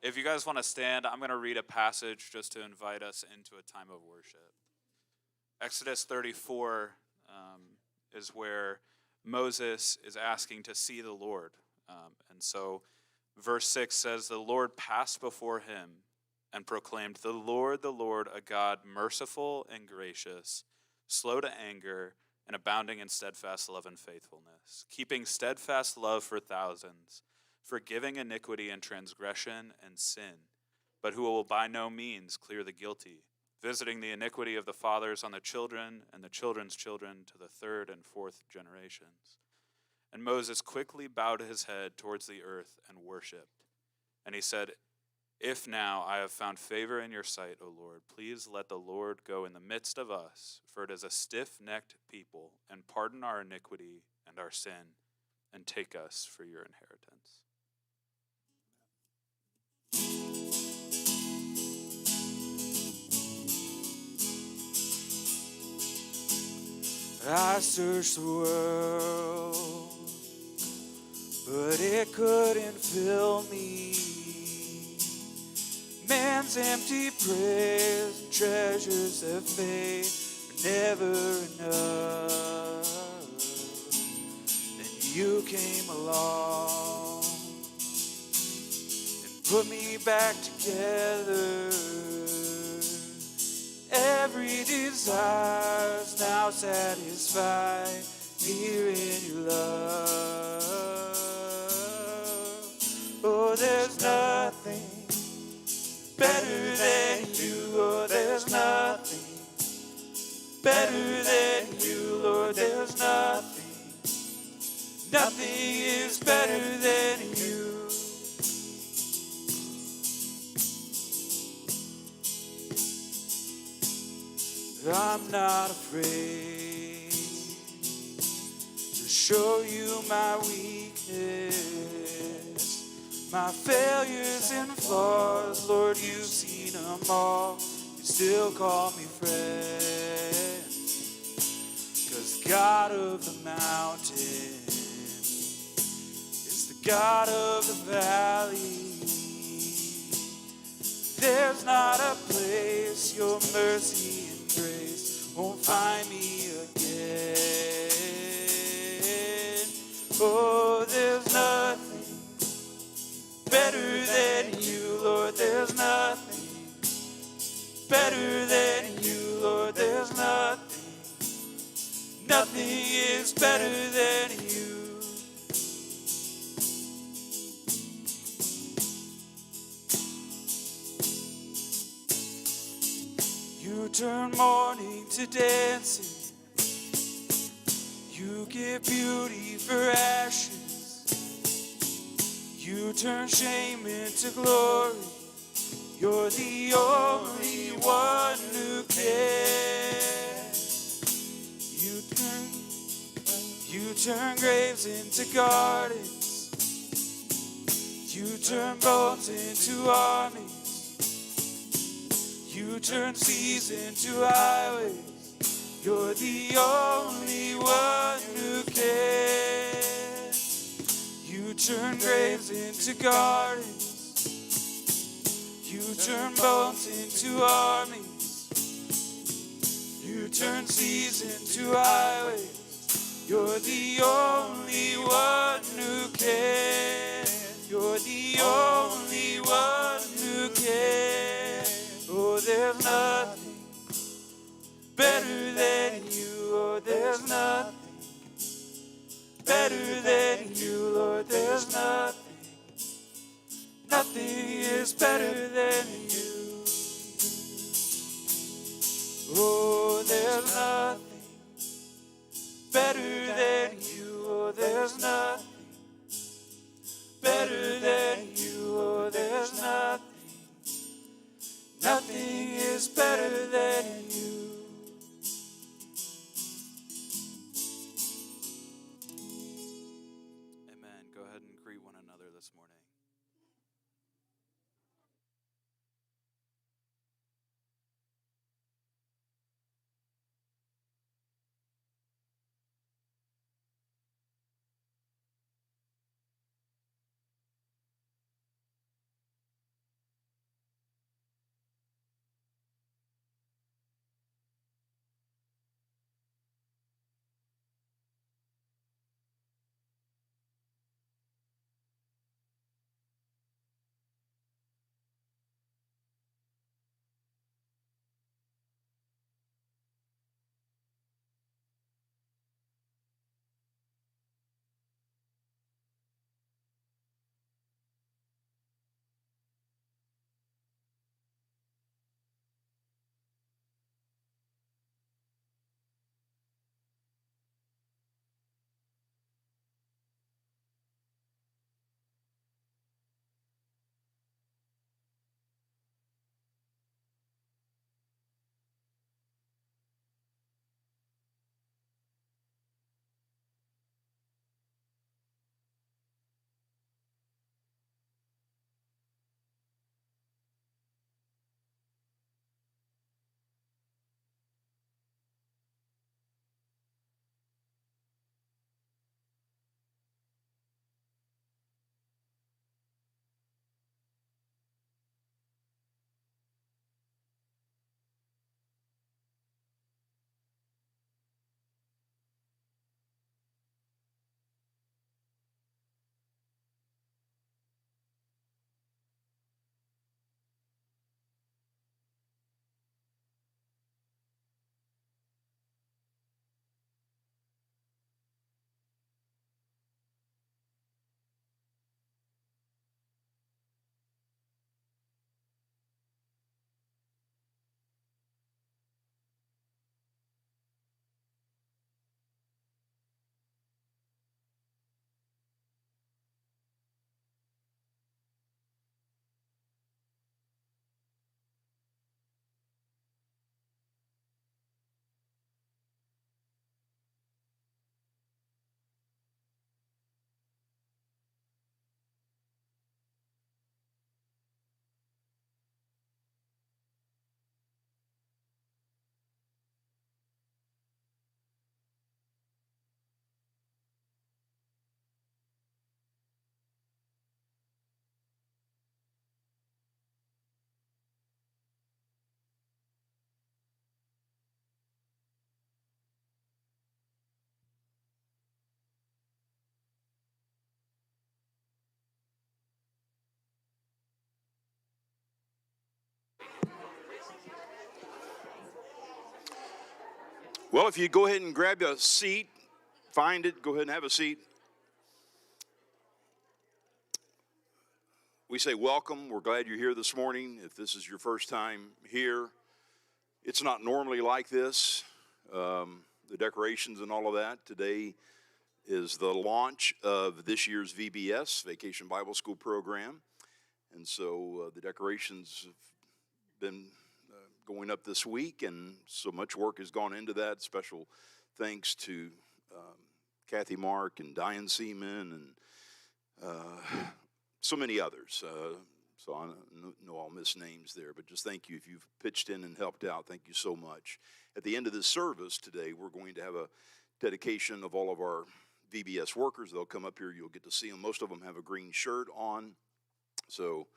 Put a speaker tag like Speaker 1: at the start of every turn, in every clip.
Speaker 1: If you guys want to stand, I'm going to read a passage just to invite us into a time of worship. Exodus 34 is where Moses is asking to see the Lord. And so verse 6 says, "The Lord passed before him and proclaimed, 'The Lord, a God merciful and gracious, slow to anger, and abounding in steadfast love and faithfulness, keeping steadfast love for thousands, forgiving iniquity and transgression and sin, but who will by no means clear the guilty, visiting the iniquity of the fathers on the children and the children's children to the third and fourth generations.' And Moses quickly bowed his head towards the earth and worshipped. And he said, 'If now I have found favor in your sight, O Lord, please let the Lord go in the midst of us, for it is a stiff-necked people, and pardon our iniquity and our sin, and take us for your inheritance.'" I searched the world, but it couldn't fill me. Man's empty praise and treasures that fade are never enough. Then you came along and put me back together. Every desire's now satisfied here in your love. Oh, there's nothing better than you, Lord, there's nothing better than you, Lord, there's nothing. Nothing is better than you. I'm not afraid to show you my weakness, my failures and flaws. Lord, you've seen them all. You still call me friend. 'Cause God of the mountain is the God of the valley. There's not a place your mercy grace won't find me again. Oh, there's nothing better than you, Lord, there's nothing better than you, Lord, there's nothing. Nothing is better than you. You turn mourning to dancing. You give beauty for ashes. You turn shame into glory. You're the only one who can. You turn graves into gardens. You turn bones into armies. You turn seas into highways. You're the only one who can. You turn graves into gardens. You turn bones into armies. You turn seas into highways. You're the only one who can. You're the only one who can. Oh, there's nothing better than you. Oh, there's nothing better than you, Lord. There's nothing. Nothing is better than you. Oh, there's nothing better than you. Oh, there's nothing better than you. Oh, there's nothing. Nothing is better than you. Amen. Go ahead and greet one another this morning.
Speaker 2: Well, if you go ahead and grab a seat, find it, go ahead and have a seat. We say welcome. We're glad you're here this morning. If this is your first time here, it's not normally like this. The decorations and all of that. Today is the launch of this year's VBS, Vacation Bible School program. And so the decorations have been going up this week, and so much work has gone into that. Special thanks to Kathy Mark and Diane Seaman and so many others. So I know I'll miss names there, but just thank you if you've pitched in and helped out. Thank you so much. At the end of this service today, we're going to have a dedication of all of our VBS workers. They'll come up here. You'll get to see them. Most of them have a green shirt on. So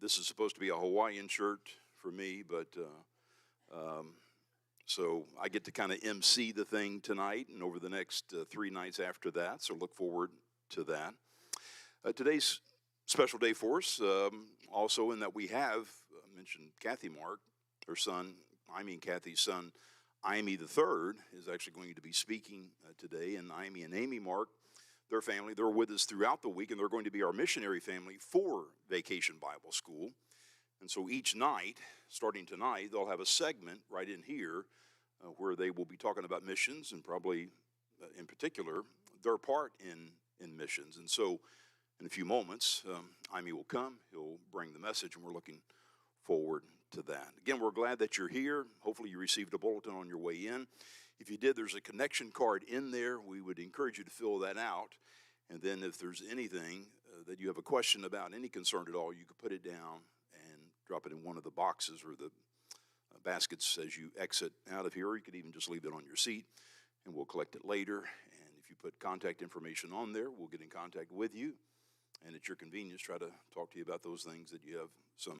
Speaker 2: this is supposed to be a Hawaiian shirt for me, but so I get to kind of MC the thing tonight and over the next 3 nights after that, so look forward to that. Today's special day for us, also in that we have, mentioned Kathy Mark, her son, Imie and Kathy's son, Imie the third, is actually going to be speaking today, and Imie and Amy Mark, their family, they're with us throughout the week, and they're going to be our missionary family for Vacation Bible School. And so each night, starting tonight, they'll have a segment right in here where they will be talking about missions and probably, in particular, their part in missions. And so in a few moments, Imie will come. He'll bring the message, and we're looking forward to that. Again, we're glad that you're here. Hopefully you received a bulletin on your way in. If you did, there's a connection card in there. We would encourage you to fill that out. And then if there's anything that you have a question about, any concern at all, you could put it down and drop it in one of the boxes or the baskets as you exit out of here. Or you could even just leave it on your seat, and we'll collect it later. And if you put contact information on there, we'll get in contact with you. And at your convenience, try to talk to you about those things that you have some